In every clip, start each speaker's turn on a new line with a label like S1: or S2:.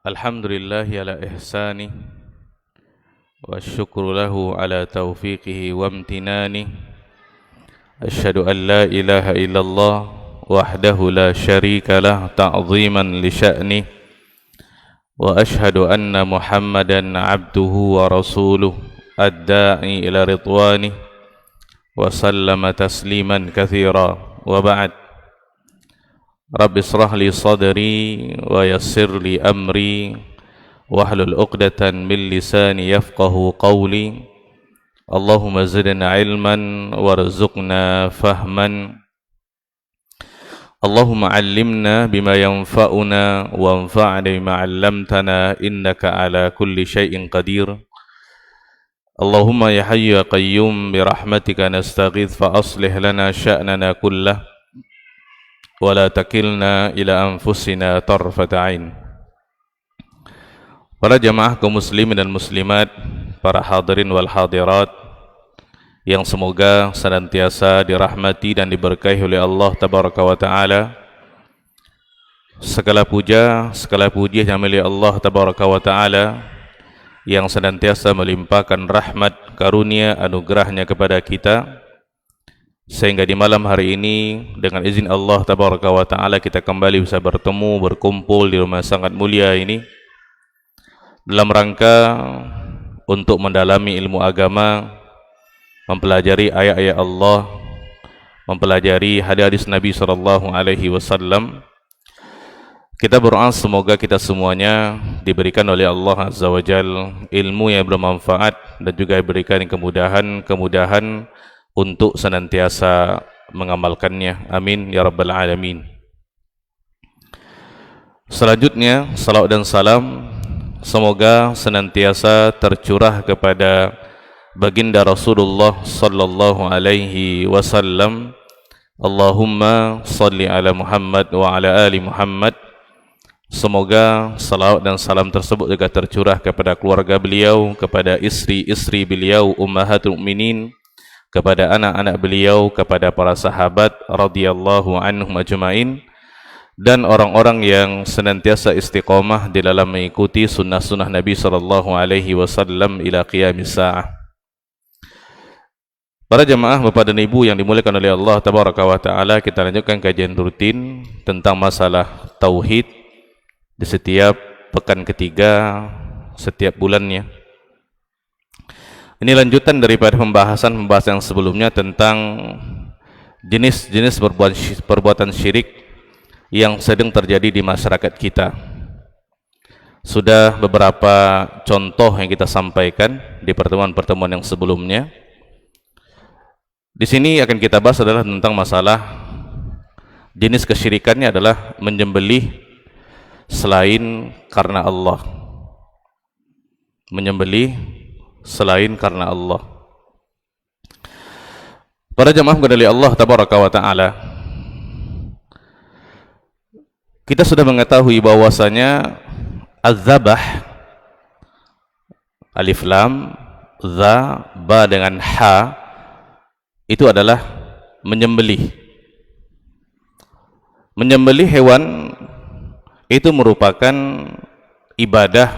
S1: Alhamdulillahi ala ihsani wa syukru lahu ala taufiqihi wa amtinani. Asyhadu an la ilaha illallah wahdahu la syarika lah ta'ziman li sya'ni, wa asyhadu anna Muhammadan abduhu wa rasuluh ad-da'i ila ridwani wa sallama tasliman katsira. Wa ba'd. Rabbi israh li sadri wa yassir li amri wahlul 'uqdatan min lisani yafqahu qawli. Allahumma zidna ilman warzuqna fahman. Allahumma 'allimna bima yanfa'una wanfa'na bima 'allamtana innaka ala kulli syai'in qadir. Allahumma ya hayyu ya qayyum bi rahmatika nastaghith fa aslih lana sya'nana kullah wa la takilna ila anfusina tarfata ain. Para jamaah kaum muslimin dan muslimat, para hadirin wal hadirat yang semoga senantiasa dirahmati dan diberkahi oleh Allah tabaraka wa taala. Segala puja, segala puji hanya milik Allah tabaraka wa taala yang senantiasa melimpahkan rahmat, karunia, anugerahnya kepada kita, sehingga di malam hari ini dengan izin Allah tabaraka wa ta'ala kita kembali bisa bertemu, berkumpul di rumah sangat mulia ini dalam rangka untuk mendalami ilmu agama, mempelajari ayat-ayat Allah, mempelajari hadis-hadis Nabi SAW. Kita berdoa semoga kita semuanya diberikan oleh Allah Azza wa Jalla ilmu yang bermanfaat dan juga diberikan kemudahan untuk senantiasa mengamalkannya. Amin ya rabbal alamin. Selanjutnya, salawat dan salam semoga senantiasa tercurah kepada baginda Rasulullah sallallahu alaihi wasallam. Allahumma salli ala Muhammad wa ala ali Muhammad. Semoga salawat dan salam tersebut juga tercurah kepada keluarga beliau, kepada istri-istri beliau ummahatul mukminin, kepada anak-anak beliau, kepada para sahabat radhiyallahu anhum ajma'in, dan orang-orang yang senantiasa istiqamah di dalam mengikuti sunnah-sunnah Nabi sallallahu alaihi wasallam ila qiyamis sa'ah. Para jamaah Bapak dan Ibu yang dimuliakan oleh Allah tabaraka wa taala, kita lanjutkan kajian rutin tentang masalah tauhid di setiap pekan ketiga setiap bulannya. Ini lanjutan daripada pembahasan yang sebelumnya tentang jenis-jenis perbuatan syirik yang sedang terjadi di masyarakat kita. Sudah beberapa contoh yang kita sampaikan di pertemuan-pertemuan yang sebelumnya. Di sini akan kita bahas adalah tentang masalah jenis kesyirikannya adalah menyembelih selain karena Allah. Menyembelih selain karena Allah. Para jamaah dari Allah tabaraka wa taala, kita sudah mengetahui bahwasanya az-zabah, alif lam za ba dengan ha, itu adalah menyembelih. Menyembelih hewan itu merupakan ibadah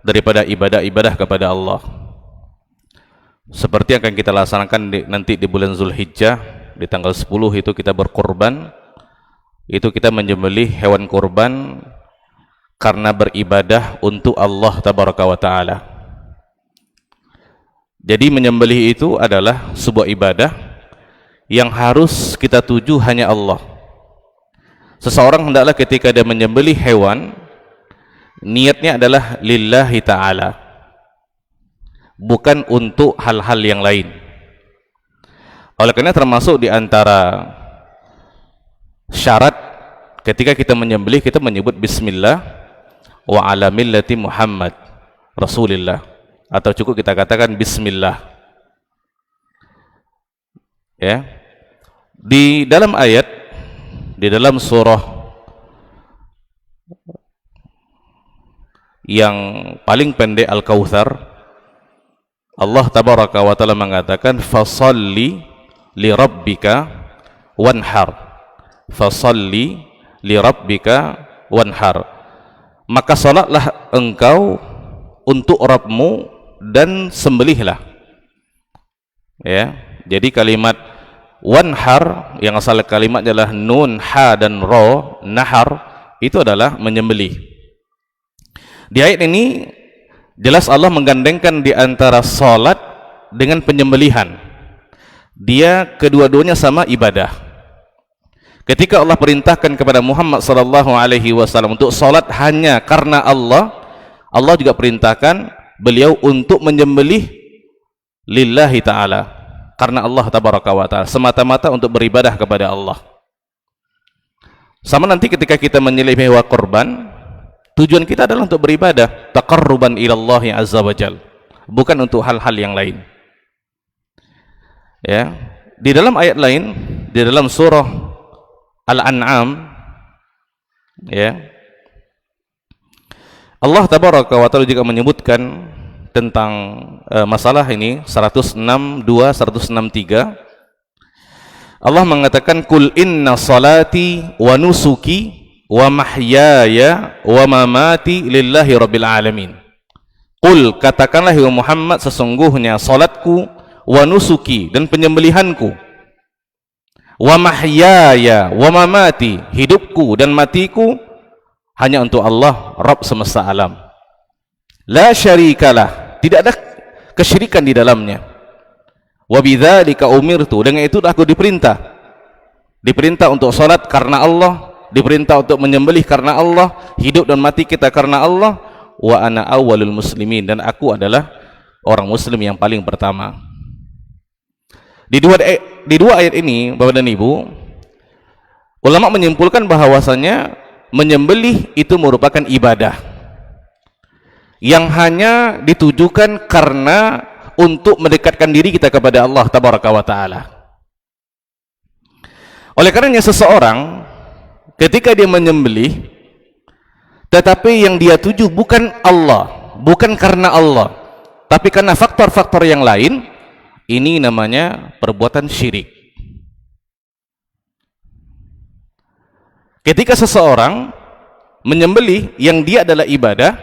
S1: daripada ibadah-ibadah kepada Allah. Seperti yang akan kita laksanakan nanti di bulan Zulhijjah, di tanggal 10 itu kita berkorban. Itu kita menyembelih hewan kurban karena beribadah untuk Allah tabaraka wa taala. Jadi menyembelih itu adalah sebuah ibadah yang harus kita tuju hanya Allah. Seseorang hendaklah ketika dia menyembelih hewan, niatnya adalah lillahi ta'ala, bukan untuk hal-hal yang lain. Oleh karena termasuk di antara syarat ketika kita menyembelih, kita menyebut bismillah wa ala millati Muhammad Rasulillah, atau cukup kita katakan bismillah. Ya. Di dalam ayat, di dalam surah yang paling pendek Al-Kautsar, Allah tabaraka wa taala mengatakan fasalli li rabbika wanhar. Fasalli li rabbika wanhar. maka salatlah engkau untuk Rabbmu dan sembelihlah. Ya, jadi kalimat wanhar yang asal kalimat adalah nun, ha dan ro, nahar, itu adalah menyembelih. Di ayat ini jelas Allah menggandengkan di antara salat dengan penyembelihan. Dia kedua-duanya sama ibadah. Ketika Allah perintahkan kepada Muhammad sallallahu alaihi wasallam untuk salat hanya karena Allah, Allah juga perintahkan beliau untuk menyembelih lillahi ta'ala, karena Allah tabaraka wa ta'ala, semata-mata untuk beribadah kepada Allah. Sama nanti ketika kita menyembelih hewan korban, tujuan kita adalah untuk beribadah, taqarruban ilallahi azza wa jal, bukan untuk hal-hal yang lain. Ya, di dalam ayat lain, di dalam surah Al-An'am, ya, Allah tabaraka wa ta'ala juga menyebutkan tentang masalah ini 162 163. Allah mengatakan kul inna salati wa nusuki wa mahyaya wa mamati lillahi rabbil alamin. Qul, katakanlah ya Muhammad, sesungguhnya salatku, wa nusuki, dan penyembelihanku, wa mahyaya wa mamati, hidupku dan matiku hanya untuk Allah Rabb semesta alam. La syarikalah, tidak ada kesyirikan di dalamnya. Wa bidzalika umirtu, dengan itu aku diperintah untuk salat karena Allah, diperintah untuk menyembelih karena Allah, hidup dan mati kita karena Allah. Wa ana awwalul muslimin, dan aku adalah orang muslim yang paling pertama. Di dua ayat ini, Bapak dan Ibu, ulama menyimpulkan bahwasanya menyembelih itu merupakan ibadah yang hanya ditujukan karena untuk mendekatkan diri kita kepada Allah tabaraka wa ta'ala. Oleh karenanya seseorang ketika dia menyembelih tetapi yang dia tuju bukan Allah, bukan karena Allah, tapi karena faktor-faktor yang lain, ini namanya perbuatan syirik. Ketika seseorang menyembelih yang dia adalah ibadah,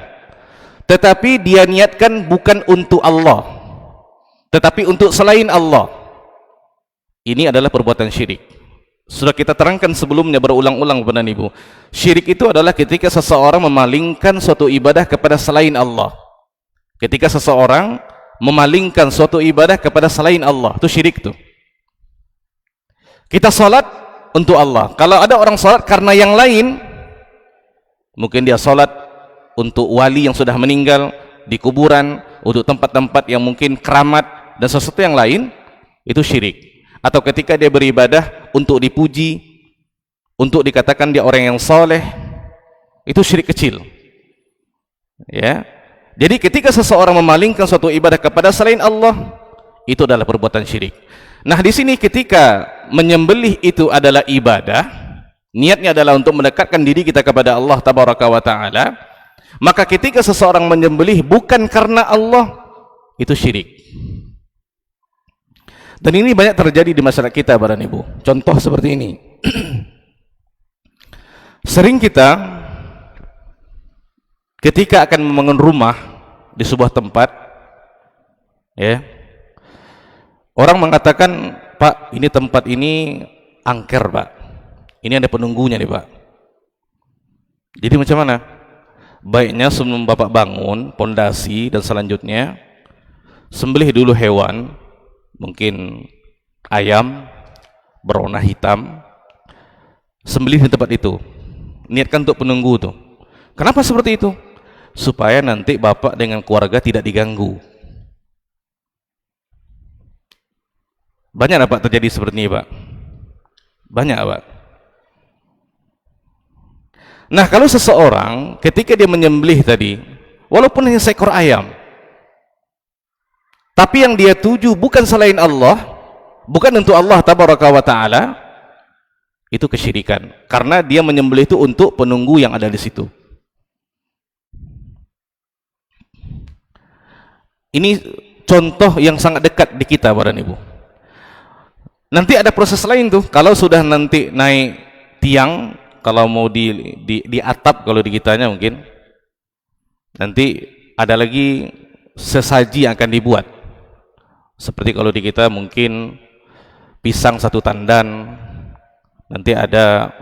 S1: tetapi dia niatkan bukan untuk Allah, tetapi untuk selain Allah, ini adalah perbuatan syirik. Sudah kita terangkan sebelumnya berulang-ulang Bapak dan Ibu, syirik itu adalah ketika seseorang memalingkan suatu ibadah kepada selain Allah. Ketika seseorang memalingkan suatu ibadah kepada selain Allah, itu syirik tuh. Kita salat untuk Allah. Kalau ada orang salat karena yang lain, mungkin dia salat untuk wali yang sudah meninggal di kuburan, untuk tempat-tempat yang mungkin keramat dan sesuatu yang lain, itu syirik. Atau ketika dia beribadah untuk dipuji, untuk dikatakan dia orang yang soleh, itu syirik kecil. Ya. Jadi ketika seseorang memalingkan suatu ibadah kepada selain Allah, itu adalah perbuatan syirik. Nah, di sini ketika menyembelih itu adalah ibadah, niatnya adalah untuk mendekatkan diri kita kepada Allah tabaraka wa ta'ala, maka ketika seseorang menyembelih bukan karena Allah, itu syirik. Dan ini banyak terjadi di masyarakat kita, Bapak dan Ibu. Contoh seperti ini. Sering kita ketika akan membangun rumah di sebuah tempat, ya, orang mengatakan, Pak, ini tempat ini angker, Pak. Ini ada penunggunya nih, Pak. Jadi macam mana? Baiknya sebelum Bapak bangun pondasi dan selanjutnya, sembelih dulu hewan, mungkin ayam berwarna hitam, sembelih di tempat itu. Niatkan untuk penunggu tuh. Kenapa seperti itu? Supaya nanti Bapak dengan keluarga tidak diganggu. Banyak Pak terjadi seperti ini, Pak. Banyak, Pak. Nah, kalau seseorang ketika dia menyembelih tadi, walaupun hanya seekor ayam, tapi yang dia tuju bukan selain Allah, bukan untuk Allah tabaraka wa ta'ala, itu kesyirikan. Karena dia menyembelih itu untuk penunggu yang ada di situ. Ini contoh yang sangat dekat di kita, Bapak dan Ibu. Nanti ada proses lain tuh, kalau sudah nanti naik tiang, kalau mau di atap, kalau di kitanya mungkin Nanti ada lagi sesaji yang akan dibuat. Seperti kalau di kita mungkin pisang satu tandan, nanti ada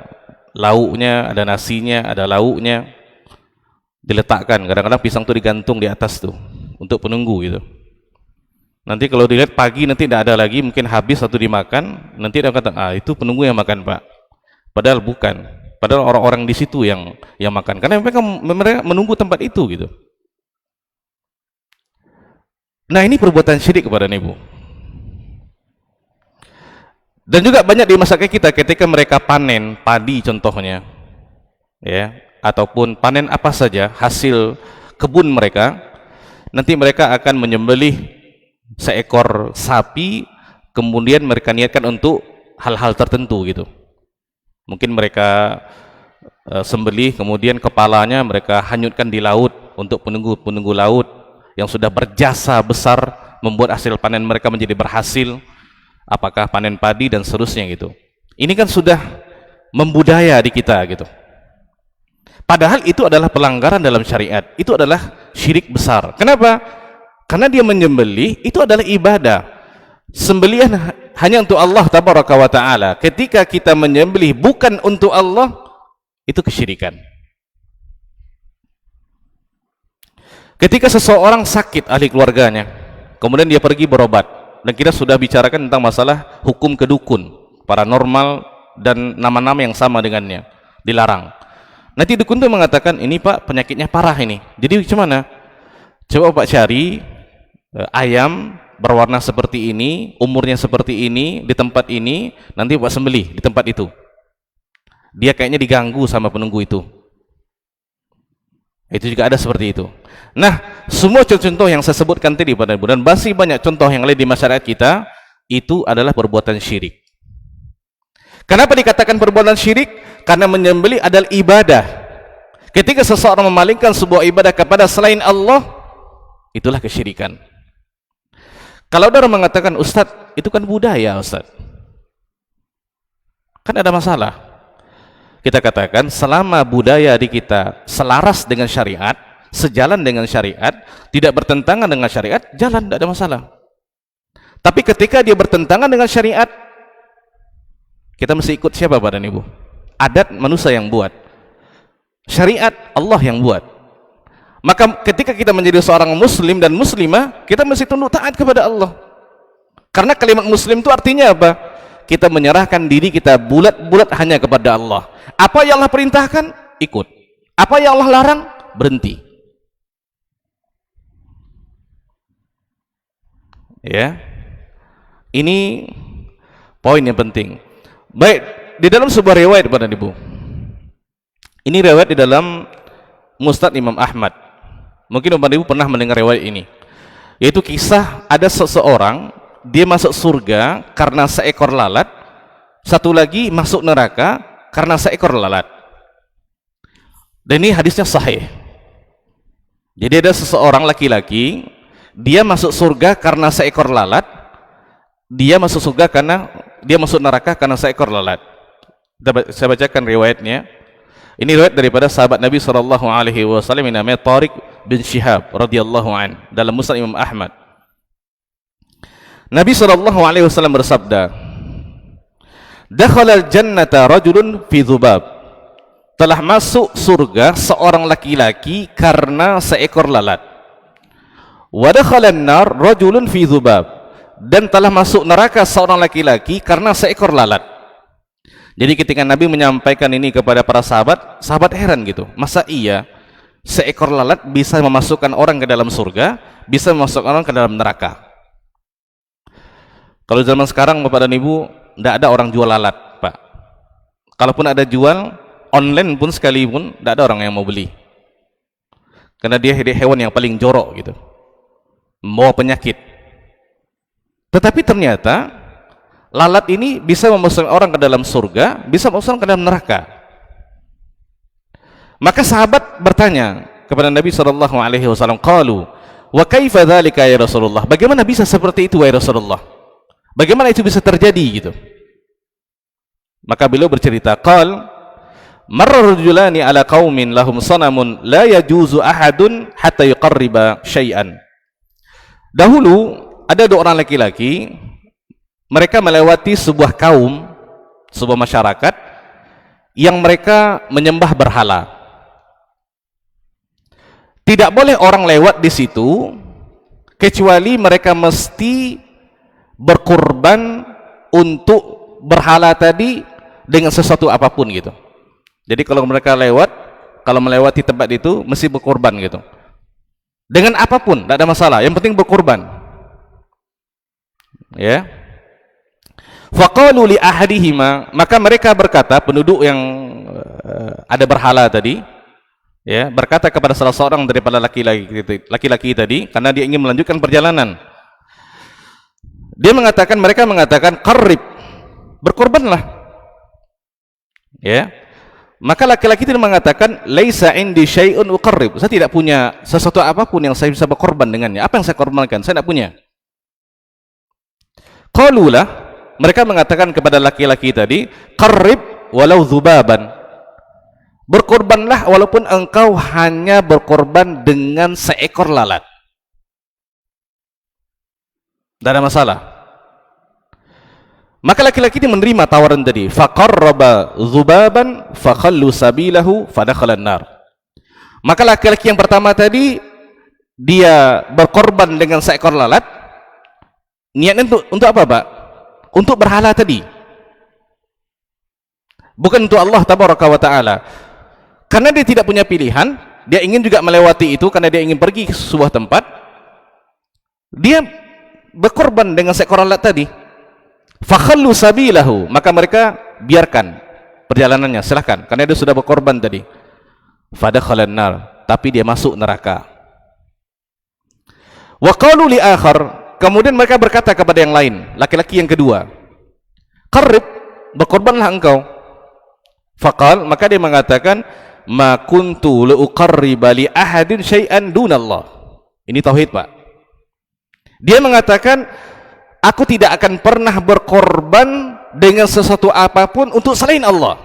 S1: lauknya, ada nasinya, ada lauknya, diletakkan. Kadang-kadang pisang itu digantung di atas tuh untuk penunggu gitu. Nanti kalau dilihat pagi nanti tidak ada lagi, mungkin habis atau dimakan, nanti dia kata, itu penunggu yang makan Pak. Padahal bukan. Padahal orang-orang di situ yang makan. Karena mereka menunggu tempat itu gitu. Nah, ini perbuatan syirik kepada Ibu. Dan juga banyak di masyarakat kita ketika mereka panen padi contohnya, ya, ataupun panen apa saja hasil kebun mereka, nanti mereka akan menyembelih seekor sapi, kemudian mereka niatkan untuk hal-hal tertentu gitu. Mungkin mereka sembelih, kemudian kepalanya mereka hanyutkan di laut untuk penunggu laut yang sudah berjasa besar membuat hasil panen mereka menjadi berhasil. Apakah panen padi dan seterusnya gitu. Ini kan sudah membudaya di kita gitu. Padahal itu adalah pelanggaran dalam syariat. Itu adalah syirik besar. Kenapa? Karena dia menyembelih itu adalah ibadah. Sembelihan hanya untuk Allah tabaraka wa taala. Ketika kita menyembelih bukan untuk Allah, itu kesyirikan. Ketika seseorang sakit ahli keluarganya, kemudian dia pergi berobat. Dan kita sudah bicarakan tentang masalah hukum kedukun, paranormal, dan nama-nama yang sama dengannya, dilarang. Nanti dukun itu mengatakan, ini Pak penyakitnya parah ini. Jadi gimana? Coba Pak cari ayam berwarna seperti ini, umurnya seperti ini, di tempat ini, nanti Pak sembelih di tempat itu. Dia kayaknya diganggu sama penunggu itu. Itu juga ada seperti itu. Nah, semua contoh yang saya sebutkan tadi pada Ibu, dan masih banyak contoh yang lain di masyarakat kita, itu adalah perbuatan syirik. Kenapa dikatakan perbuatan syirik? Karena menyembelih adalah ibadah. Ketika seseorang memalingkan sebuah ibadah kepada selain Allah, itulah kesyirikan. Kalau orang mengatakan, Ustadz, itu kan budaya Ustadz, kan ada masalah. Kita katakan selama budaya di kita selaras dengan syariat, sejalan dengan syariat, tidak bertentangan dengan syariat, jalan, tidak ada masalah. Tapi ketika dia bertentangan dengan syariat, kita mesti ikut siapa badan Ibu? Adat manusia yang buat, syariat Allah yang buat. Maka ketika kita menjadi seorang muslim dan muslimah, kita mesti tunduk taat kepada Allah. Karena kalimat muslim itu artinya apa? Kita menyerahkan diri kita bulat-bulat hanya kepada Allah. Apa yang Allah perintahkan, ikut. Apa yang Allah larang, berhenti. Ya, ini poin yang penting. Baik, di dalam sebuah riwayat pada Ibu, ini riwayat di dalam Musnad Imam Ahmad. Mungkin Bapak Ibu pernah mendengar riwayat ini, yaitu kisah ada seseorang, dia masuk surga karena seekor lalat, satu lagi masuk neraka karena seekor lalat. Dan ini hadisnya sahih. Jadi ada seseorang laki-laki, dia masuk surga karena seekor lalat, dia masuk surga karena dia masuk neraka karena seekor lalat. Saya bacakan riwayatnya. Ini riwayat daripada sahabat Nabi SAW yang namanya Tariq bin Shihab radhiyallahu an, dalam Musnad Imam Ahmad. Nabi SAW bersabda, dakhala al-jannata rajulun fi dhubab, telah masuk surga seorang laki-laki karena seekor lalat. Wa dakhala an-nar rajulun fi dhubab, dan telah masuk neraka seorang laki-laki karena seekor lalat. Jadi ketika Nabi menyampaikan ini kepada para sahabat, sahabat heran gitu, masa iya seekor lalat bisa memasukkan orang ke dalam surga, bisa memasukkan orang ke dalam neraka? Kalau zaman sekarang Bapak dan Ibu, tidak ada orang jual lalat Pak. Kalaupun ada jual, online pun sekalipun, tidak ada orang yang mau beli, karena dia hewan yang paling jorok gitu, membawa penyakit. Tetapi ternyata lalat ini bisa memasukkan orang ke dalam surga, bisa memasukkan ke dalam neraka. Maka sahabat bertanya kepada Nabi SAW, qalu wa kaifa dzalika ya Rasulullah, bagaimana bisa seperti itu ya Rasulullah, bagaimana itu bisa terjadi gitu? Maka beliau bercerita, qal marra rajulani ala qaumin lahum sanamun la yajuzu ahadun hatta yuqarriba syai'an. Dahulu ada dua orang laki-laki, mereka melewati sebuah kaum, sebuah masyarakat yang mereka menyembah berhala. Tidak boleh orang lewat di situ kecuali mereka mesti berkorban untuk berhala tadi dengan sesuatu apapun gitu. Jadi kalau mereka lewat, kalau melewati tempat itu mesti berkorban gitu. Dengan apapun, tidak ada masalah. Yang penting berkorban. Ya. Faqalu li ahadihima, maka mereka berkata, penduduk yang ada berhala tadi, ya, berkata kepada salah seorang daripada laki-laki tadi, karena dia ingin melanjutkan perjalanan. Dia mengatakan, mereka mengatakan, qarrib, berkorbanlah. Ya. Maka laki-laki itu mengatakan, laisa indi syai'un uqarrib, saya tidak punya sesuatu apapun yang saya bisa berkorban dengannya. Apa yang saya korbankan? Saya tidak punya. Qalulah, mereka mengatakan kepada laki-laki tadi, qarrib walau dzubaban, berkorbanlah walaupun engkau hanya berkorban dengan seekor lalat, tidak ada masalah. Maka laki-laki ini menerima tawaran tadi. Faqarraba dzubaban fakhallu sabilahu fadakhala an-nar. Maka laki-laki yang pertama tadi, dia berkorban dengan seekor lalat. Niatnya untuk apa, Pak? Untuk berhala tadi, bukan untuk Allah tabaraka wa ta'ala. Karena dia tidak punya pilihan, dia ingin juga melewati itu karena dia ingin pergi ke sebuah tempat. Dia berkorban dengan seekor lalat tadi. Fakhallu sabilahu, maka mereka biarkan perjalanannya, silahkan, karena dia sudah berkorban tadi. Fadakhalan nar, tapi dia masuk neraka. Wa qalu li akhar, kemudian mereka berkata kepada yang lain, laki-laki yang kedua, qarrib, berkorbanlah engkau. Faqal, maka dia mengatakan, ma kuntu liuqarriba li ahadin syai'an dunallah. Ini tauhid, Pak. Dia mengatakan, aku tidak akan pernah berkorban dengan sesuatu apapun untuk selain Allah.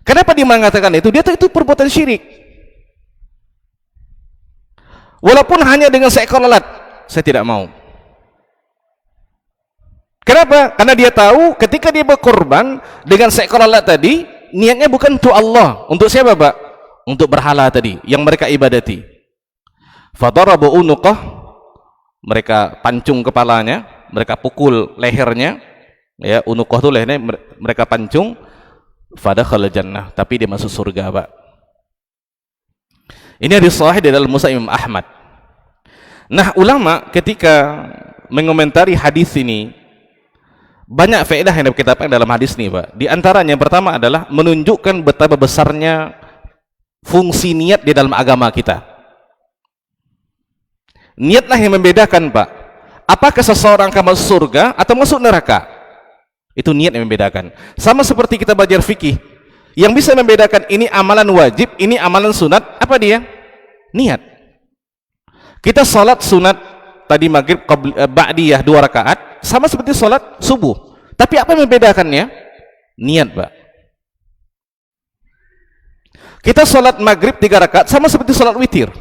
S1: Kenapa dia mengatakan itu? Dia tahu itu perbuatan syirik. Walaupun hanya dengan seekor lalat, saya tidak mau. Kenapa? Karena dia tahu ketika dia berkorban dengan seekor lalat tadi, niatnya bukan untuk Allah. Untuk siapa, Pak? Untuk berhala tadi yang mereka ibadati. Fadarabu unuqah, mereka pancung kepalanya, mereka pukul lehernya, ya, unuqah itu lehernya, mereka pancung. Fadakhala jannah, tapi dia masuk surga, Pak. Ini hadis sahih dari dalam Musnad Imam Ahmad. Nah, ulama ketika mengomentari hadis ini, banyak faedah yang kita dapatkan dalam hadis ini, Pak. Di antaranya yang pertama adalah menunjukkan betapa besarnya fungsi niat di dalam agama kita. Niatlah yang membedakan, Pak. Apakah seseorang akan masuk surga atau masuk neraka? Itu niat yang membedakan. Sama seperti kita belajar fikih, yang bisa membedakan ini amalan wajib, ini amalan sunat, apa dia? Niat. Kita salat sunat tadi maghrib ba'diyah 2 rakaat, sama seperti salat subuh. Tapi apa yang membedakannya? Niat, Pak. Kita salat maghrib 3 rakaat, sama seperti salat witir.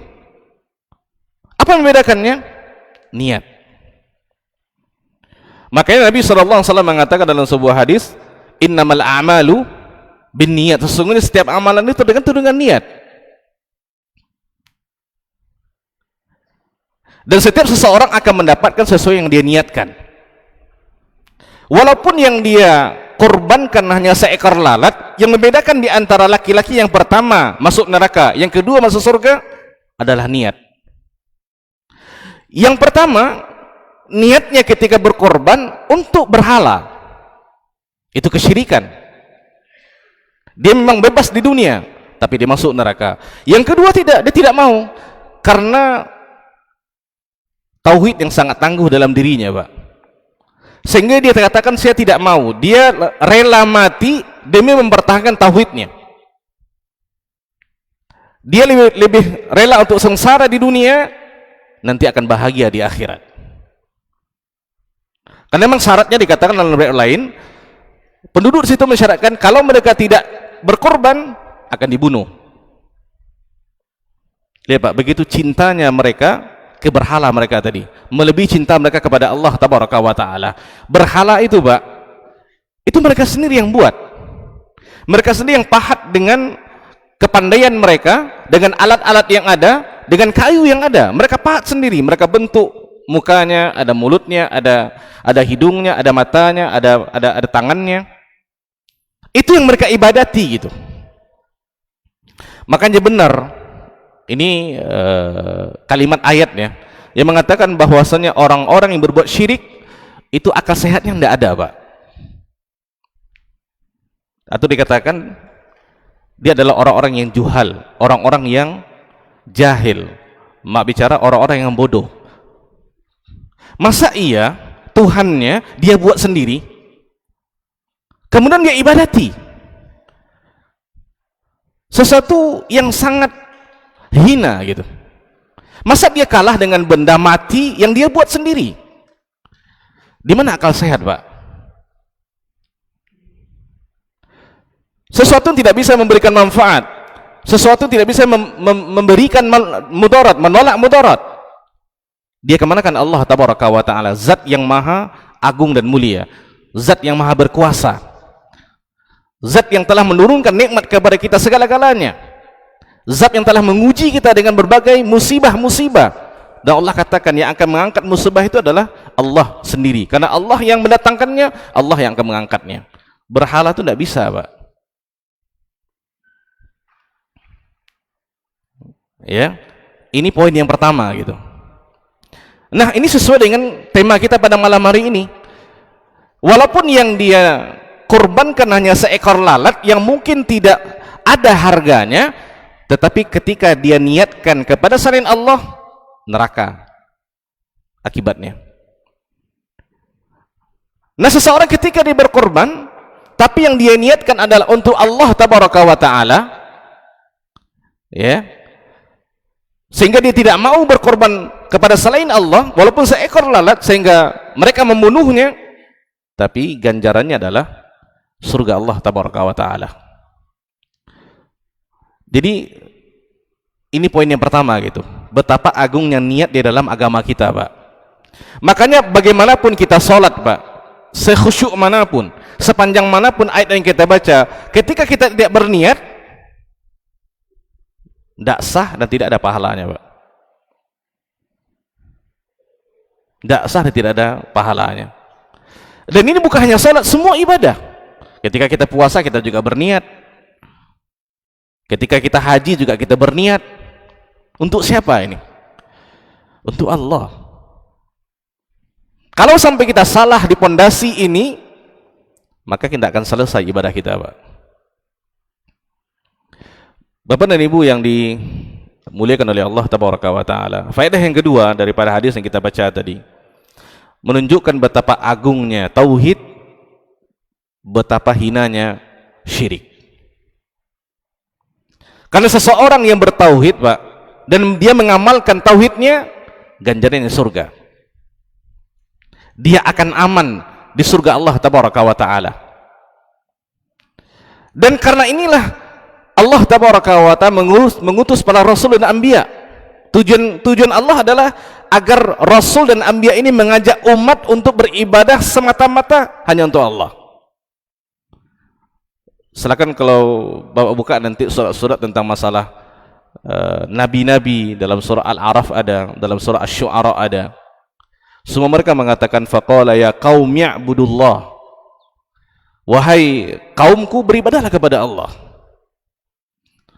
S1: Apa yang membedakannya? Niat. Makanya Nabi SAW mengatakan dalam sebuah hadis, innamal a'malu binniyat, sesungguhnya setiap amalan itu dengan niat. Dan setiap seseorang akan mendapatkan sesuai yang dia niatkan. Walaupun yang dia korbankan hanya seekor lalat, yang membedakan di antara laki-laki yang pertama masuk neraka, yang kedua masuk surga adalah niat. Yang pertama, niatnya ketika berkorban untuk berhala, itu kesyirikan. Dia memang bebas di dunia, tapi dia masuk neraka. Yang kedua tidak, dia tidak mau, karena tauhid yang sangat tangguh dalam dirinya, Pak. Sehingga dia katakan saya tidak mau. Dia rela mati demi mempertahankan tauhidnya. Dia lebih rela untuk sengsara di dunia, nanti akan bahagia di akhirat. Karena memang syaratnya dikatakan dalam riwayat lain, penduduk di situ mensyaratkan kalau mereka tidak berkorban akan dibunuh. Lihat Pak, begitu cintanya mereka ke berhala mereka tadi, melebihi cinta mereka kepada Allah Tabaraka wa Ta'ala. Berhala itu Pak, itu mereka sendiri yang buat, mereka sendiri yang pahat dengan kepandaian mereka, dengan alat-alat yang ada, dengan kayu yang ada, mereka pahat sendiri, mereka bentuk mukanya, ada mulutnya, ada hidungnya, ada matanya, ada tangannya. Itu yang mereka ibadati gitu. Makanya benar ini kalimat ayatnya yang mengatakan bahwasanya orang-orang yang berbuat syirik itu akal sehatnya tidak ada Pak. Atau dikatakan dia adalah orang-orang yang juhal, orang-orang yang jahil, mak bicara orang-orang yang bodoh. Masa iya Tuhannya dia buat sendiri kemudian dia ibadati? Sesuatu yang sangat hina gitu. Masa dia kalah dengan benda mati yang dia buat sendiri? Di mana akal sehat Pak? Sesuatu yang tidak bisa memberikan manfaat, sesuatu yang tidak bisa memberikan mudarat, menolak mudarat, dia kemanakan Allah Tabaraka wa Ta'ala, zat yang maha agung dan mulia, zat yang maha berkuasa, zat yang telah menurunkan nikmat kepada kita segala-galanya, zat yang telah menguji kita dengan berbagai musibah-musibah. Dan Allah katakan yang akan mengangkat musibah itu adalah Allah sendiri, karena Allah yang mendatangkannya, Allah yang akan mengangkatnya. Berhala itu tidak bisa Pak. Ya, ini poin yang pertama gitu. Nah, ini sesuai dengan tema kita pada malam hari ini. Walaupun yang dia korbankan hanya seekor lalat yang mungkin tidak ada harganya, tetapi ketika dia niatkan kepada selain Allah, neraka akibatnya. Nah, seseorang ketika dia berkorban tapi yang dia niatkan adalah untuk Allah Tabaraka wa Ta'ala, ya, sehingga dia tidak mau berkorban kepada selain Allah walaupun seekor lalat sehingga mereka membunuhnya, tapi ganjarannya adalah surga Allah Tabaraka wa Ta'ala. Jadi ini poin yang pertama gitu, betapa agungnya niat di dalam agama kita Pak. Makanya bagaimanapun kita sholat Pak, sekhusyuk manapun, sepanjang manapun ayat yang kita baca, ketika kita tidak berniat, tidak sah dan tidak ada pahalanya Pak. Tidak sah dan tidak ada pahalanya. Dan ini bukan hanya salat, semua ibadah. Ketika kita puasa kita juga berniat, ketika kita haji juga kita berniat. Untuk siapa ini? Untuk Allah. Kalau sampai kita salah di pondasi ini, maka kita akan selesai ibadah kita Pak. Bapak dan Ibu yang dimuliakan oleh Allah Tabaraka wa Ta'ala, faedah yang kedua daripada hadis yang kita baca tadi menunjukkan betapa agungnya tauhid, betapa hinanya syirik. Karena seseorang yang bertauhid Pak, dan dia mengamalkan tauhidnya, ganjarannya surga. Dia akan aman di surga Allah Tabaraka wa Ta'ala. Dan karena inilah Allah Tabaraka wa Ta'ala mengutus para rasul dan anbiya. Tujuan Allah adalah agar rasul dan anbiya ini mengajak umat untuk beribadah semata-mata hanya untuk Allah. Silakan kalau Bapak buka nanti surat-surat tentang masalah nabi-nabi, dalam surah Al-A'raf ada, dalam surah Asy-Syu'ara ada. Semua mereka mengatakan faqala ya qaumi i'budullah. Wahai kaumku, beribadahlah kepada Allah.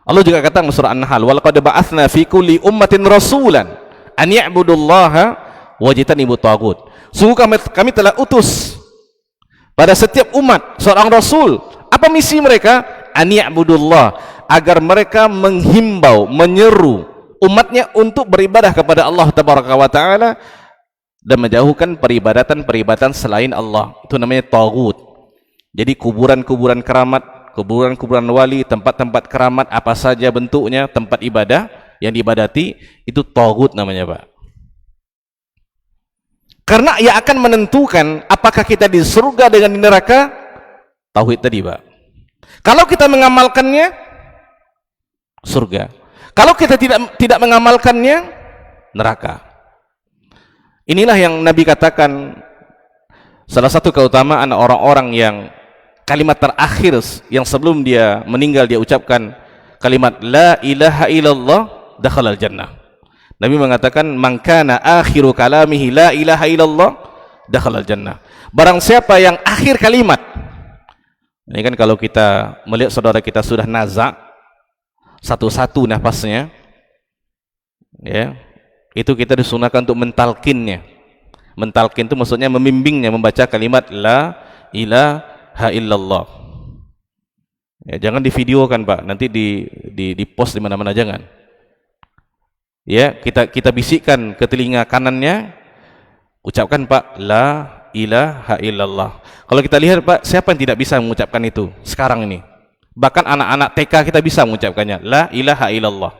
S1: Allah juga kata dalam surah An-Nahl, walaqad ba'atsna fi kulli ummatin rasulan an ya'budullaha wajtanibut taghut. Sungguh kami telah utus pada setiap umat seorang rasul. Apa misi mereka? An ya'budullah, agar mereka menghimbau, menyeru umatnya untuk beribadah kepada Allah Tabaraka wa Ta'ala dan menjauhkan peribadatan selain Allah. Itu namanya taghut. Jadi kuburan-kuburan keramat, kuburan-kuburan wali, tempat-tempat keramat apa saja bentuknya, tempat ibadah yang diibadati, itu taghut namanya Pak. Karena ia akan menentukan apakah kita di surga dengan di neraka, tauhid tadi Pak. Kalau kita mengamalkannya, surga. Kalau kita tidak mengamalkannya, neraka. Inilah yang Nabi katakan, salah satu keutamaan orang-orang yang kalimat terakhir yang sebelum dia meninggal dia ucapkan kalimat la ilaha illallah dakhalal jannah. Nabi mengatakan man kana akhiru kalamihi la ilaha illallah dakhalal jannah. Barang siapa yang akhir kalimat, ini kan kalau kita melihat saudara kita sudah nazak satu-satu nafasnya, ya, itu kita disunahkan untuk mentalkinnya. Mentalkin itu maksudnya membimbingnya membaca kalimat la ilaha illallah. Ya, jangan divideokan Pak, nanti di post di mana-mana, jangan. Ya, kita bisikkan ke telinga kanannya, ucapkan Pak la ilaha illallah. Kalau kita lihat Pak, siapa yang tidak bisa mengucapkan itu sekarang ini? Bahkan anak-anak TK kita bisa mengucapkannya la ilaha illallah.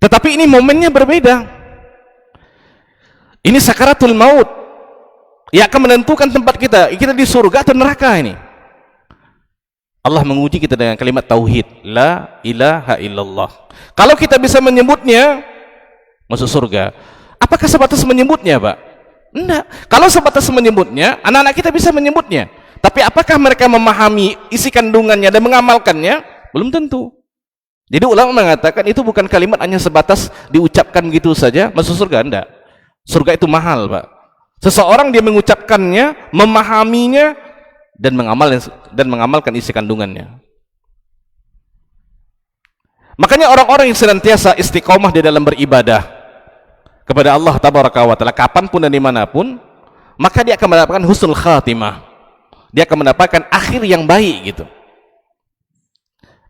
S1: Tetapi ini momennya berbeda. Ini sakaratul maut yang akan menentukan tempat kita di surga atau neraka ini. Allah menguji kita dengan kalimat tauhid, la ilaha illallah. Kalau kita bisa menyebutnya, masuk surga. Apakah sebatas menyebutnya, Pak? Enggak. Kalau sebatas menyebutnya, anak-anak kita bisa menyebutnya. Tapi apakah mereka memahami isi kandungannya dan mengamalkannya? Belum tentu. Jadi ulama mengatakan itu bukan kalimat hanya sebatas diucapkan gitu saja masuk surga, enggak. Surga itu mahal, Pak. Seseorang dia mengucapkannya, memahaminya dan mengamalkan isi kandungannya. Makanya orang-orang yang senantiasa istiqomah di dalam beribadah kepada Allah Tabaraka wa Ta'ala kapanpun dan dimanapun, maka dia akan mendapatkan husnul khatimah. Dia akan mendapatkan akhir yang baik gitu.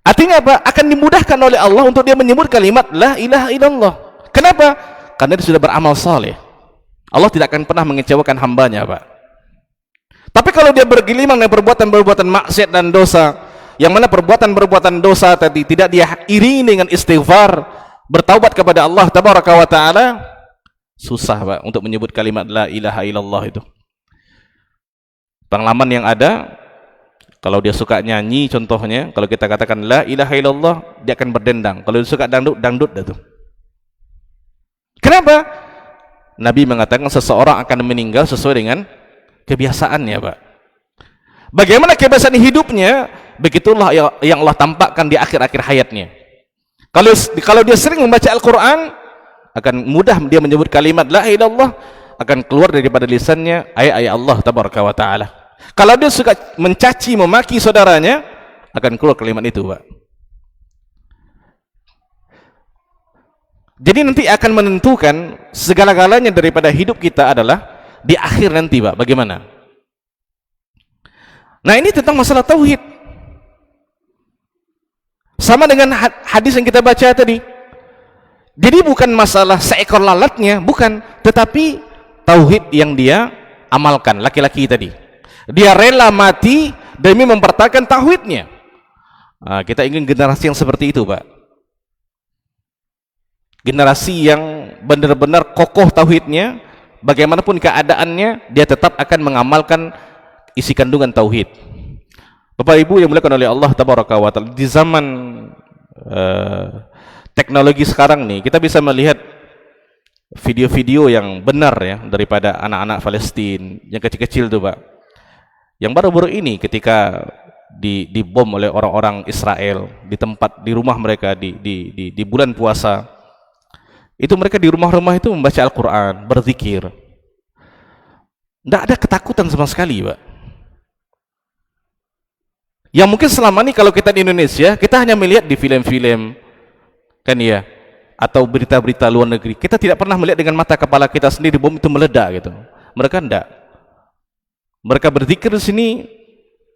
S1: Artinya apa? Akan dimudahkan oleh Allah untuk dia menyebut kalimat la ilaha illallah. Kenapa? Karena dia sudah beramal saleh. Allah tidak akan pernah mengecewakan hambanya, Pak. Tapi kalau dia bergelimang dengan perbuatan-perbuatan maksiat dan dosa, yang mana perbuatan-perbuatan dosa tadi tidak dia iringi dengan istighfar, bertaubat kepada Allah Tabaraka wa Ta'ala, susah, Pak, untuk menyebut kalimat la ilaha illallah itu. Pengalaman yang ada, kalau dia suka nyanyi contohnya, kalau kita katakan la ilaha illallah, dia akan berdendang. Kalau dia suka dangdut, dangdut dah tuh. Kenapa? Nabi mengatakan seseorang akan meninggal sesuai dengan kebiasaannya, Pak. Bagaimana kebiasaan hidupnya, begitulah yang Allah tampakkan di akhir-akhir hayatnya. Kalau dia sering membaca Al-Quran, akan mudah dia menyebut kalimat la ilaha illallah, akan keluar daripada lisannya ayat-ayat Allah Tabaraka wa Ta'ala. Kalau dia suka mencaci, memaki saudaranya, akan keluar kalimat itu, Pak. Jadi nanti akan menentukan segala-galanya daripada hidup kita adalah di akhir nanti, Pak. Bagaimana? Nah, ini tentang masalah tauhid. Sama dengan hadis yang kita baca tadi. Jadi bukan masalah seekor lalatnya, bukan, tetapi tauhid yang dia amalkan, laki-laki tadi. Dia rela mati demi mempertahankan tauhidnya. Nah, kita ingin generasi yang seperti itu, Pak. Generasi yang benar-benar kokoh tauhidnya, bagaimanapun keadaannya, dia tetap akan mengamalkan isi kandungan tauhid. Bapak Ibu yang dimuliakan oleh Allah Tabaraka wa Ta'ala, di zaman teknologi sekarang nih, kita bisa melihat video-video yang benar ya daripada anak-anak Palestina yang kecil-kecil tuh, Pak. Yang baru-baru ini ketika dibom oleh orang-orang Israel di rumah mereka di bulan puasa. Itu mereka di rumah-rumah itu membaca Al-Quran, berzikir. Tidak ada ketakutan sama sekali, Pak. Yang mungkin selama ini kalau kita di Indonesia, kita hanya melihat di film-film, kan ya, atau berita-berita luar negeri. Kita tidak pernah melihat dengan mata kepala kita sendiri bom itu meledak gitu. Mereka tidak. Mereka berzikir di sini,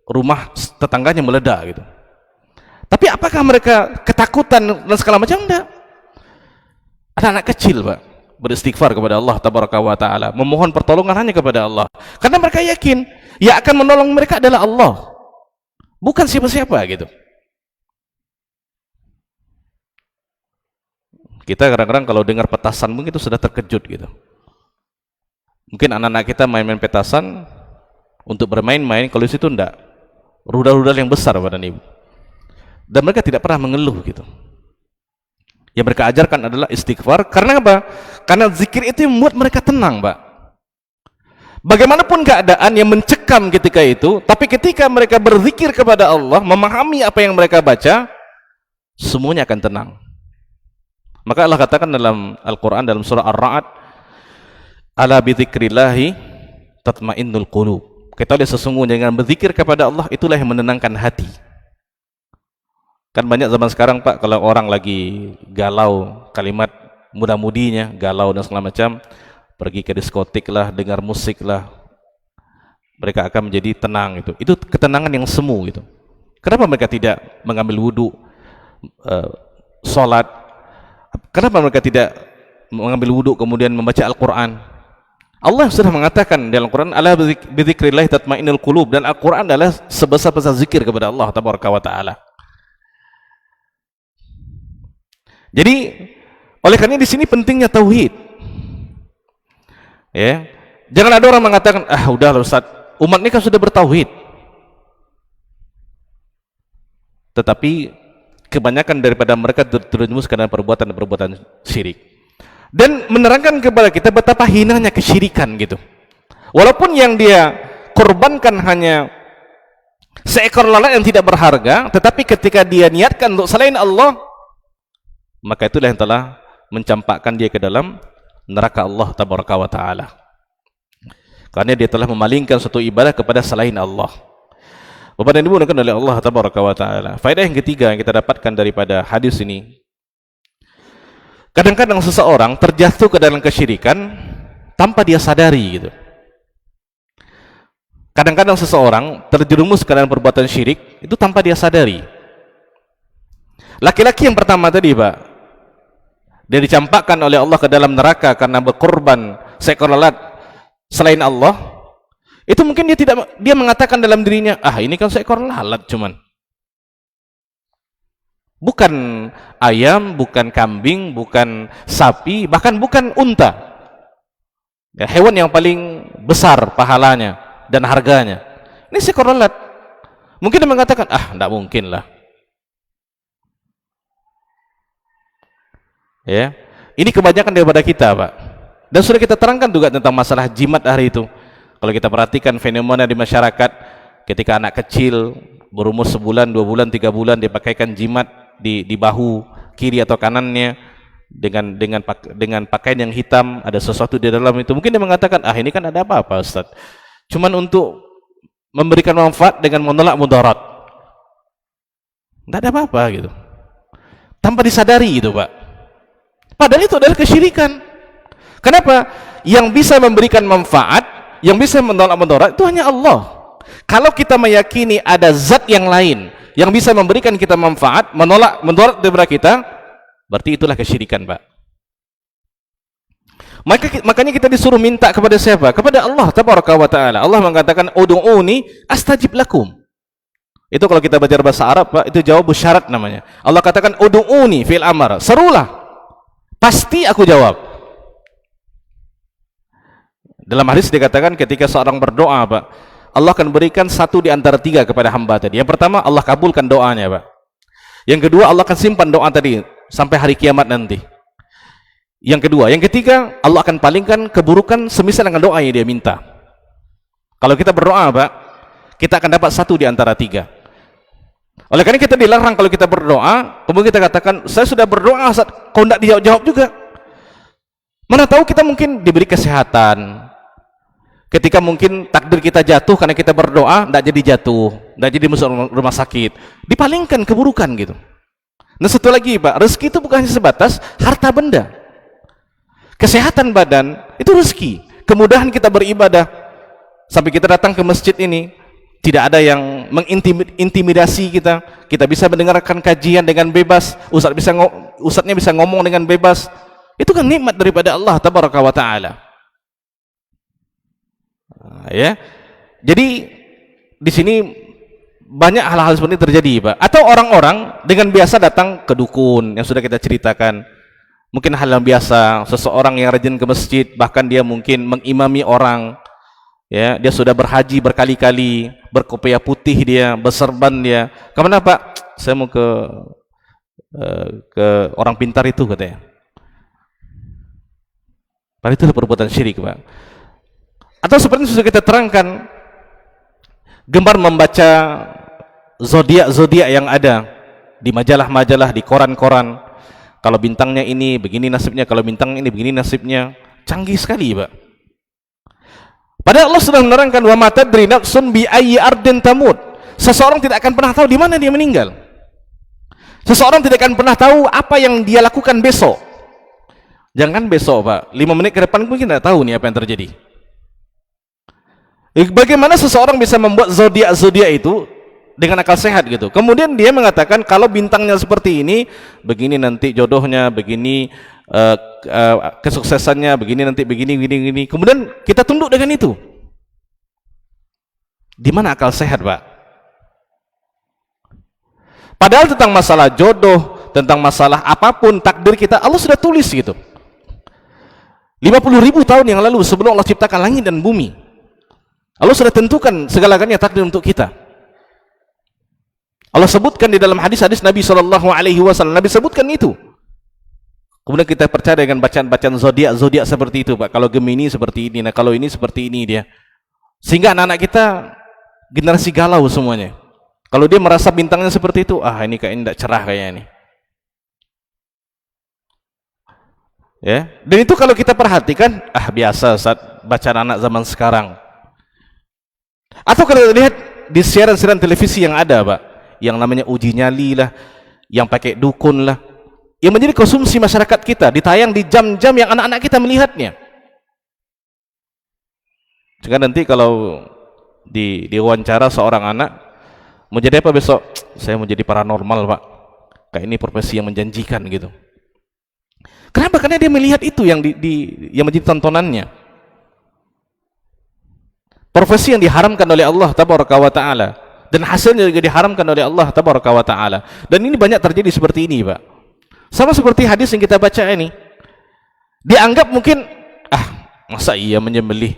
S1: rumah tetangganya meledak gitu. Tapi apakah mereka ketakutan dan segala macam? Tidak. Ada anak kecil, Pak, beristighfar kepada Allah Tabaraka wa Ta'ala, memohon pertolongan hanya kepada Allah, karena mereka yakin yang akan menolong mereka adalah Allah, bukan siapa-siapa gitu. Kita kadang-kadang kalau dengar petasan mungkin itu sudah terkejut gitu. Mungkin anak-anak kita main-main petasan untuk bermain-main, kalau di situ enggak. rudal-rudal yang besar badan ibu. Dan mereka tidak pernah mengeluh gitu. Yang mereka ajarkan adalah istighfar. Karena apa? Karena zikir itu yang membuat mereka tenang, Pak. Bagaimanapun keadaan yang mencekam ketika itu, tapi ketika mereka berzikir kepada Allah, memahami apa yang mereka baca, semuanya akan tenang. Maka Allah katakan dalam Al-Quran, dalam surah Ar-Ra'd, ala bidzikrillahi tatmainnul qulub. Ketahuilah sesungguhnya dengan berzikir kepada Allah, itulah yang menenangkan hati. Kan banyak zaman sekarang, Pak, kalau orang lagi galau, kalimat muda-mudinya galau dan segala macam, pergi ke diskotik lah, dengar musik lah, mereka akan menjadi tenang. Itu ketenangan yang semu gitu. Kenapa mereka tidak mengambil wudu, sholat? Kenapa mereka tidak mengambil wudu kemudian membaca Al-Quran? Allah sudah mengatakan dalam Al-Quran, ala bidzikrillah tatmainnul qulub, dan Al-Quran adalah sebesar-besar zikir kepada Allah tabaraka wa ta'ala. Jadi oleh karena di sini pentingnya tauhid. Ya, jangan ada orang mengatakan, udah Ustaz, umat ini kan sudah bertauhid. Tetapi kebanyakan daripada mereka terjerumus karena perbuatan syirik. Dan menerangkan kepada kita betapa hinanya kesyirikan gitu. Walaupun yang dia korbankan hanya seekor lalat yang tidak berharga, tetapi ketika dia niatkan untuk selain Allah, maka itulah yang telah mencampakkan dia ke dalam neraka Allah tabaraka wa ta'ala, karena dia telah memalingkan suatu ibadah kepada selain Allah. Bapak dan Ibu dimuliakan oleh Allah tabaraka wa ta'ala. Faedah yang ketiga yang kita dapatkan daripada hadis ini, kadang-kadang seseorang terjatuh ke dalam kesyirikan tanpa dia sadari gitu. Kadang-kadang seseorang terjerumus ke dalam perbuatan syirik itu tanpa dia sadari. Laki-laki yang pertama tadi, Pak, dia dicampakkan oleh Allah ke dalam neraka karena berkorban seekor lalat selain Allah. Itu mungkin dia mengatakan dalam dirinya, ini kan seekor lalat cuman. Bukan ayam, bukan kambing, bukan sapi, bahkan bukan unta. Ya, hewan yang paling besar pahalanya dan harganya. Ini seekor lalat. Mungkin dia mengatakan, enggak mungkin lah. Ya, ini kebanyakan daripada kita, Pak. Dan sudah kita terangkan juga tentang masalah jimat hari itu. Kalau kita perhatikan fenomena di masyarakat, ketika anak kecil berumur sebulan, 2 bulan, 3 bulan, dia pakaikan jimat di bahu kiri atau kanannya dengan pakaian yang hitam, ada sesuatu di dalam itu. Mungkin dia mengatakan, ini kan ada apa-apa, Ustaz? Cuman untuk memberikan manfaat dengan menolak mudarat. Tidak ada apa-apa gitu. Tanpa disadari gitu, Pak. Padahal itu adalah kesyirikan. Kenapa? Yang bisa memberikan manfaat, yang bisa menolak mudarat itu hanya Allah. Kalau kita meyakini ada zat yang lain yang bisa memberikan kita manfaat, menolak mudarat daripada kita, berarti itulah kesyirikan, Pak. Makanya kita disuruh minta kepada siapa? Kepada Allah tabaraka wa ta'ala. Allah mengatakan, ud'uuni astajib lakum. Itu kalau kita belajar bahasa Arab, Pak, itu jawab syarat namanya. Allah katakan, ud'uuni fil amar, serulah, pasti aku jawab. Dalam hadis dikatakan ketika seorang berdoa, Pak, Allah akan berikan 1 di antara 3 kepada hamba tadi. Yang pertama, Allah kabulkan doanya, Pak. Yang kedua, Allah akan simpan doa tadi sampai hari kiamat nanti. Yang kedua, yang ketiga, Allah akan palingkan keburukan semisal dengan doa yang dia minta. Kalau kita berdoa, Pak, kita akan dapat 1 di antara 3. Oleh karena kita dilarang kalau kita berdoa, kemudian kita katakan, saya sudah berdoa, kau tidak dijawab juga. Mana tahu kita mungkin diberi kesehatan. Ketika mungkin takdir kita jatuh karena kita berdoa, tidak jadi jatuh, tidak jadi masuk rumah sakit, dipalingkan keburukan gitu. Nah, satu lagi, Pak, rezeki itu bukan hanya sebatas harta benda. Kesehatan badan itu rezeki. Kemudahan kita beribadah, sampai kita datang ke masjid ini, tidak ada yang mengintimidasi kita. Kita bisa mendengarkan kajian dengan bebas. Ustadznya bisa ngomong dengan bebas. Itu kan nikmat daripada Allah tabaraka wa ta'ala. Ya, jadi di sini banyak hal-hal seperti ini terjadi, Pak. Atau orang-orang dengan biasa datang ke dukun yang sudah kita ceritakan. Mungkin hal yang biasa, seseorang yang rajin ke masjid, bahkan dia mungkin mengimami orang, Ya, dia sudah berhaji berkali-kali, berkopiah putih dia, berserban dia. Kemana Pak? Saya mau ke orang pintar itu katanya. Padahal itu perbuatan syirik, Pak. Atau seperti yang sudah kita terangkan, gemar membaca zodiak-zodiak yang ada di majalah-majalah, di koran-koran. Kalau bintangnya ini begini nasibnya, kalau bintang ini begini nasibnya. Canggih sekali, Pak. Padahal Allah sudah menerangkan, wa ma tadri nafsun bi ayyi ardin tamut. Seseorang tidak akan pernah tahu di mana dia meninggal. Seseorang tidak akan pernah tahu apa yang dia lakukan besok. Jangan besok, Pak, 5 menit ke depan mungkin tidak tahu nih apa yang terjadi. Bagaimana seseorang bisa membuat zodiak-zodiak itu dengan akal sehat gitu. Kemudian dia mengatakan kalau bintangnya seperti ini, begini nanti jodohnya, begini kesuksesannya, begini nanti begini. Kemudian kita tunduk dengan itu. Di mana akal sehat, Pak? Padahal tentang masalah jodoh, tentang masalah apapun takdir kita Allah sudah tulis gitu. 50.000 tahun yang lalu sebelum Allah ciptakan langit dan bumi, Allah sudah tentukan segala-galanya takdir untuk kita. Allah sebutkan di dalam hadis-hadis Nabi SAW, Nabi sebutkan itu. Kemudian kita percaya dengan bacaan-bacaan zodiak seperti itu, Pak. Kalau Gemini seperti ini, nah kalau ini seperti ini dia. Sehingga anak-anak kita generasi galau semuanya. Kalau dia merasa bintangnya seperti itu, ini kayaknya tidak cerah kayaknya ini. Ya, dan itu kalau kita perhatikan, biasa saat bacaan anak zaman sekarang. Atau kalau lihat di siaran-siaran televisi yang ada, Pak, yang namanya uji nyali lah, yang pakai dukun lah, yang menjadi konsumsi masyarakat kita, ditayang di jam-jam yang anak-anak kita melihatnya. Sehingga nanti kalau diwawancara seorang anak, mau jadi apa besok? Saya mau jadi paranormal, Pak. Kayak ini profesi yang menjanjikan gitu. Kenapa? Karena dia melihat itu yang yang menjadi tontonannya. Profesi yang diharamkan oleh Allah Tabaraka wa Ta'ala, dan hasilnya juga diharamkan oleh Allah Tabaraka wa Ta'ala. Dan ini banyak terjadi seperti ini, Pak. Sama seperti hadis yang kita baca ini. Dianggap mungkin, masa iya menyembelih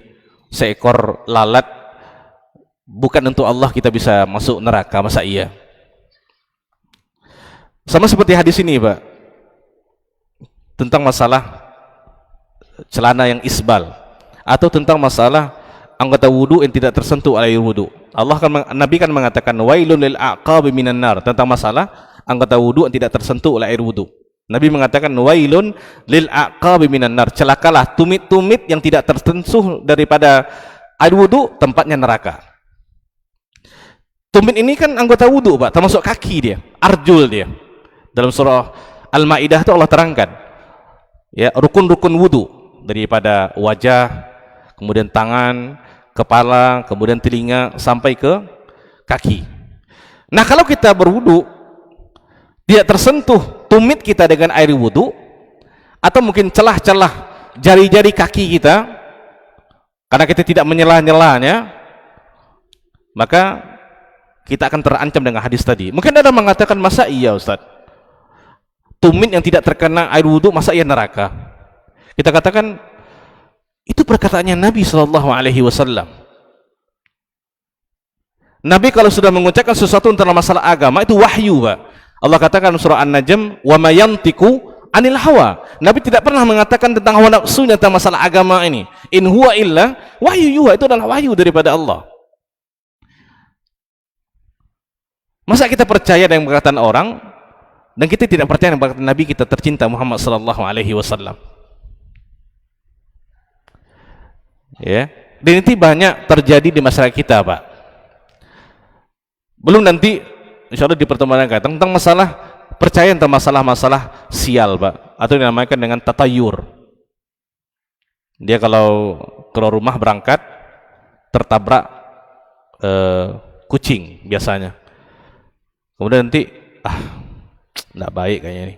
S1: seekor lalat bukan untuk Allah kita bisa masuk neraka, masa iya? Sama seperti hadis ini, Pak, tentang masalah celana yang isbal, atau tentang masalah anggota wudu yang tidak tersentuh air wudu. Nabi kan mengatakan wailun lil aqabi minan nar, tentang masalah anggota wudu yang tidak tersentuh oleh air wudu. Nabi mengatakan wailun lil aqabi minan nar, celakalah tumit-tumit yang tidak tersentuh daripada air wudu, tempatnya neraka. Tumit ini kan anggota wudu, Pak, termasuk kaki dia, arjul dia. Dalam surah Al-Maidah itu Allah terangkan, ya, rukun-rukun wudu, daripada wajah, kemudian tangan, kepala, kemudian telinga, sampai ke kaki. Nah, kalau kita berwudu tidak tersentuh tumit kita dengan air wudu, atau mungkin celah-celah jari-jari kaki kita karena kita tidak menyelah-nyelahnya, maka kita akan terancam dengan hadis tadi. Mungkin ada mengatakan, masa iya Ustaz, tumit yang tidak terkena air wudu masa iya neraka? Kita katakan itu perkataannya Nabi SAW. Nabi kalau sudah mengucapkan sesuatu tentang masalah agama itu wahyu, Pak. Allah katakan surah An-Najm, wa ma yantiqu anil hawa. Nabi tidak pernah mengatakan tentang hawa nafsunya tentang masalah agama ini. In huwa illa wahyu yuha, itu adalah wahyu daripada Allah. Masa kita percaya dengan perkataan orang dan kita tidak percaya dengan perkataan Nabi kita tercinta Muhammad SAW? Ya, dan itu banyak terjadi di masyarakat kita, Pak. Belum nanti insya Allah di pertemuan yang akan datang tentang masalah percaya tentang masalah-masalah sial, Pak, atau dinamakan dengan tatayur. Dia kalau keluar rumah berangkat tertabrak kucing biasanya, kemudian nanti tidak baik kayaknya ini,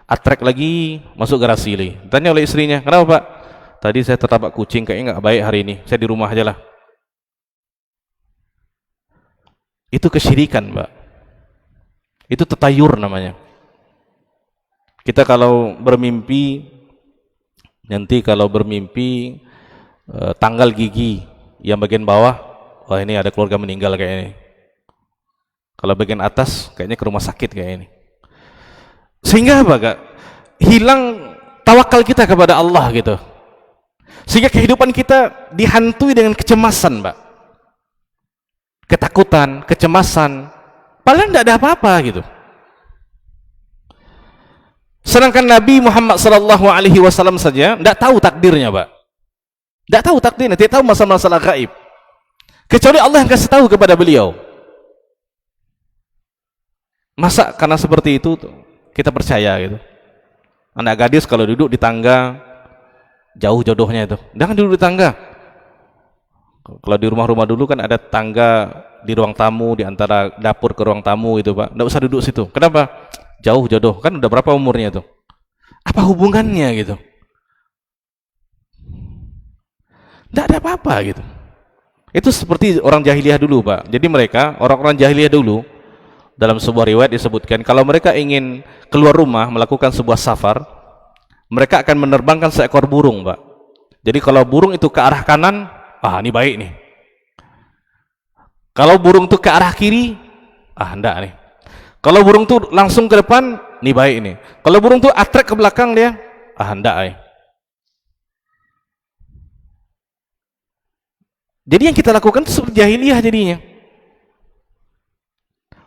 S1: atrek lagi masuk garasi lagi. Tanya oleh istrinya, kenapa Pak? Tadi saya tertabrak kucing, kayaknya nggak baik hari ini, saya di rumah aja lah. Itu kesyirikan, Pak. Itu tatayur namanya. Kita kalau bermimpi, nanti kalau bermimpi tanggal gigi yang bagian bawah, wah ini ada keluarga meninggal kayak ini. Kalau bagian atas, kayaknya ke rumah sakit kayak ini. Sehingga apa Kak? Hilang tawakal kita kepada Allah gitu. Sehingga kehidupan kita dihantui dengan kecemasan, Mbak. Ketakutan, kecemasan. Padahal tidak ada apa-apa gitu. Sedangkan Nabi Muhammad SAW saja tidak tahu takdirnya, Pak. Tidak tahu takdirnya, tidak tahu masalah-masalah gaib. Kecuali Allah yang kasih tahu kepada beliau. Masa karena seperti itu kita percaya gitu. Anak gadis kalau duduk di tangga jauh jodohnya itu. Jangan duduk di tangga. Kalau di rumah-rumah dulu kan ada tangga di ruang tamu, di antara dapur ke ruang tamu itu, Pak. Tidak usah duduk situ. Kenapa? Jauh jodoh, kan udah berapa umurnya itu? Apa hubungannya gitu? Tidak ada apa-apa gitu. Itu seperti orang jahiliyah dulu, Pak. Jadi mereka, orang-orang jahiliyah dulu, dalam sebuah riwayat disebutkan, kalau mereka ingin keluar rumah melakukan sebuah safar, mereka akan menerbangkan seekor burung, Pak. Jadi kalau burung itu ke arah kanan, ini baik nih. Kalau burung itu ke arah kiri, enggak nih. Kalau burung tuh langsung ke depan, nih baik ini. Kalau burung tuh atrek ke belakang dia, hendak nih. Jadi yang kita lakukan itu seperti jahiliyah jadinya.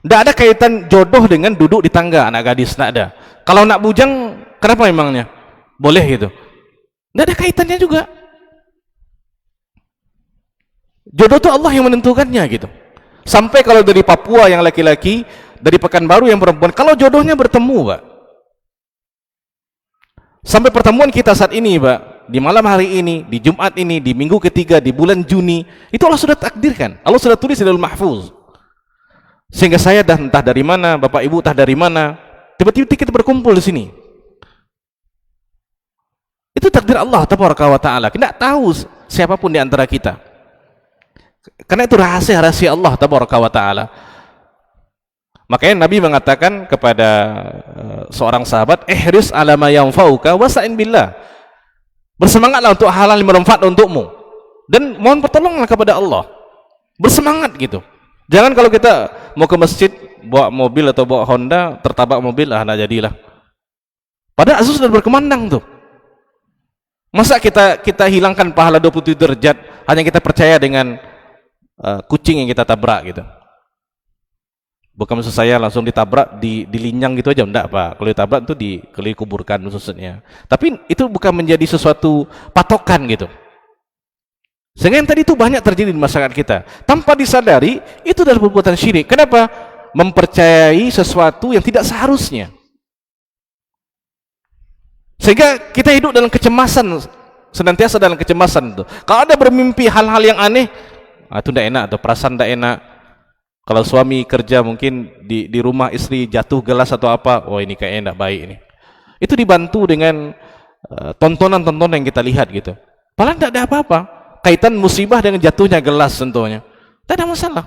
S1: Tidak ada kaitan jodoh dengan duduk di tangga anak gadis, tidak ada. Kalau nak bujang, kenapa emangnya? Boleh gitu. Tidak ada kaitannya juga. Jodoh itu Allah yang menentukannya gitu. Sampai kalau dari Papua yang laki-laki, dari Pekanbaru yang perempuan, kalau jodohnya bertemu, Pak. Sampai pertemuan kita saat ini, Pak, di malam hari ini, di Jumat ini, di minggu ketiga, di bulan Juni, itu Allah sudah takdirkan. Allah sudah tulis di Lauhul Mahfuz. Sehingga saya entah dari mana, Bapak Ibu entah dari mana, tiba-tiba kita berkumpul di sini. Itu takdir Allah Tabaraka wa Ta'ala. Tidak tahu siapapun di antara kita. Karena itu rahasia-rahasia Allah Tabaraka wa Ta'ala. Makanya Nabi mengatakan kepada seorang sahabat, ihris ala ma yanfa'uka wasta'in billah. Bersemangatlah untuk hal-hal yang bermanfaat untukmu dan mohon pertolongan kepada Allah. Bersemangat gitu. Jangan kalau kita mau ke masjid bawa mobil atau bawa Honda, tertabak mobil, nah jadilah. Padahal azab sudah berkemandang tuh. Masa kita hilangkan pahala 27 derajat hanya kita percaya dengan kucing yang kita tabrak gitu. Bukan maksud saya langsung ditabrak, dilinyang gitu aja, enggak Pak. Kalau ditabrak itu dikuburkan maksudnya. Tapi itu bukan menjadi sesuatu patokan gitu. Sehingga yang tadi itu banyak terjadi di masyarakat kita. Tanpa disadari, itu adalah perbuatan syirik. Kenapa? Mempercayai sesuatu yang tidak seharusnya. Sehingga kita hidup dalam kecemasan, senantiasa dalam kecemasan itu. Kalau ada bermimpi hal-hal yang aneh, itu tidak enak, atau perasaan tidak enak. Kalau suami kerja mungkin di rumah istri jatuh gelas atau apa, ini kayaknya tidak baik ini. Itu dibantu dengan tontonan-tontonan yang kita lihat gitu. Padahal tidak ada apa-apa. Kaitan musibah dengan jatuhnya gelas tentunya. Tidak ada masalah.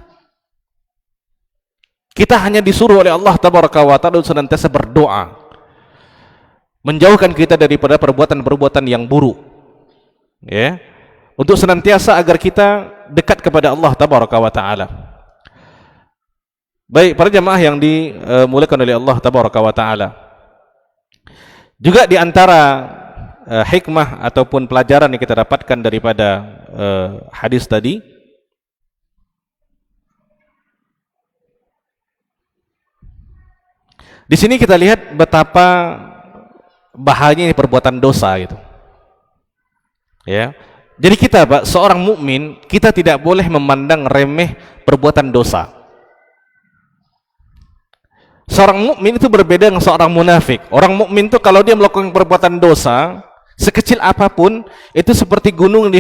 S1: Kita hanya disuruh oleh Allah Tabaraka wa Ta'ala untuk senantiasa berdoa. Menjauhkan kita daripada perbuatan-perbuatan yang buruk. Ya. Untuk senantiasa agar kita dekat kepada Allah Tabaraka wa Ta'ala. Baik, para jamaah yang dimuliakan oleh Allah Tabaraka wa Ta'ala. Juga di antara hikmah ataupun pelajaran yang kita dapatkan daripada hadis tadi, di sini kita lihat betapa bahayanya perbuatan dosa gitu. Ya. Jadi kita, Pak, seorang mukmin, kita tidak boleh memandang remeh perbuatan dosa. Seorang mukmin itu berbeda dengan seorang munafik. Orang mukmin itu kalau dia melakukan perbuatan dosa, sekecil apapun, itu seperti gunung yang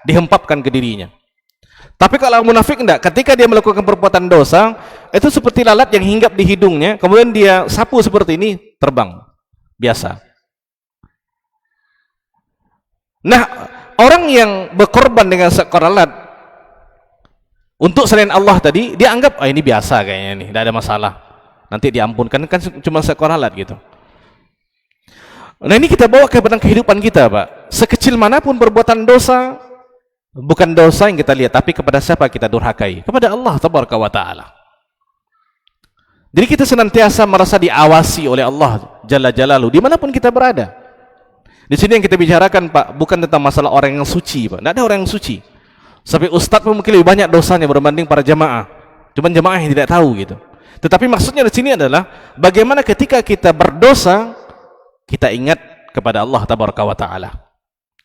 S1: dihempapkan ke dirinya. Tapi kalau munafik enggak, ketika dia melakukan perbuatan dosa, itu seperti lalat yang hinggap di hidungnya, kemudian dia sapu seperti ini, terbang. Biasa. Nah, orang yang berkorban dengan seekor lalat untuk selain Allah tadi, dia anggap, ini biasa kayaknya nih, tidak ada masalah. Nanti diampunkan, kan cuma seekor lalat gitu. Nah ini kita bawa ke kehidupan kita, Pak. Sekecil manapun perbuatan dosa, Bukan dosa yang kita lihat, tapi kepada siapa kita durhakai? Kepada Allah tabaraka wa taala. Jadi kita senantiasa merasa diawasi oleh Allah Jalla Jalaluhu dimanapun kita berada. Di sini yang kita bicarakan, Pak, bukan tentang masalah orang yang suci, Pak. Tidak ada orang yang suci. Sampai ustadz pun mungkin lebih banyak dosanya berbanding para jamaah. Cuman jamaah yang tidak tahu gitu. Tetapi maksudnya di sini adalah bagaimana ketika kita berdosa, kita ingat kepada Allah tabaraka wa taala.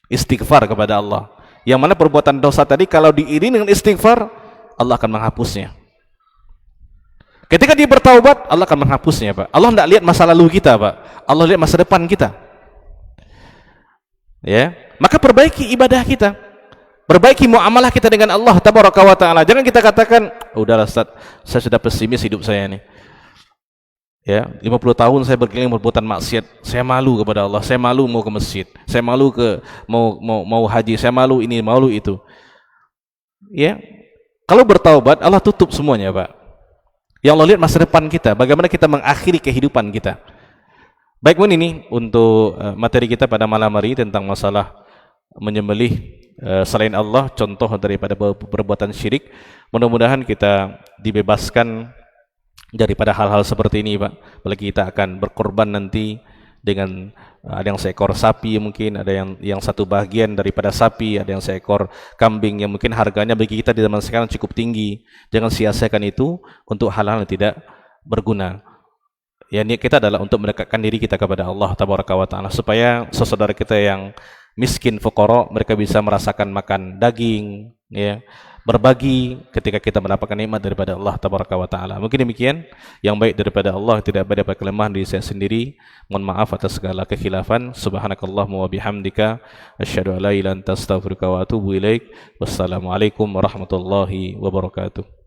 S1: Istighfar kepada Allah. Yang mana perbuatan dosa tadi kalau diiringi dengan istighfar, Allah akan menghapusnya. Ketika dia bertaubat, Allah akan menghapusnya, Pak. Allah tidak lihat masa lalu kita, Pak. Allah lihat masa depan kita. Ya, maka perbaiki ibadah kita. Perbaiki muamalah kita dengan Allah tabaraka wa taala. Jangan kita katakan, udahlah Ustaz, saya sudah pesimis hidup saya ini. Ya, 50 tahun saya berkeliling perbuatan maksiat. Saya malu kepada Allah, saya malu mau ke masjid, saya malu mau haji, saya malu ini, malu itu. Ya. Kalau bertaubat, Allah tutup semuanya, Pak. Yang Allah lihat masa depan kita, bagaimana kita mengakhiri kehidupan kita. Baik, ini untuk materi kita pada malam hari tentang masalah menyembelih selain Allah, contoh daripada perbuatan syirik. Mudah-mudahan kita dibebaskan daripada hal-hal seperti ini, Pak. Apalagi kita akan berkorban nanti dengan ada yang seekor sapi, mungkin ada yang satu bagian daripada sapi, ada yang seekor kambing yang mungkin harganya bagi kita di zaman sekarang cukup tinggi. Jangan sia-siakan itu untuk hal-hal yang tidak berguna. Ya, niat kita adalah untuk mendekatkan diri kita kepada Allah tabaraka wa taala, supaya saudara kita yang miskin fuqara mereka bisa merasakan makan daging, ya, berbagi ketika kita mendapatkan nikmat daripada Allah tabaraka wa taala. Mungkin demikian, yang baik daripada Allah, tidak baik daripada kelemahan diri saya sendiri. Mohon maaf atas segala kekhilafan. Subhanakallahumma wa bihamdika asyhadu an la ilaha illa anta astaghfiruka wa atubu ilaik. Wassalamualaikum warahmatullahi wabarakatuh.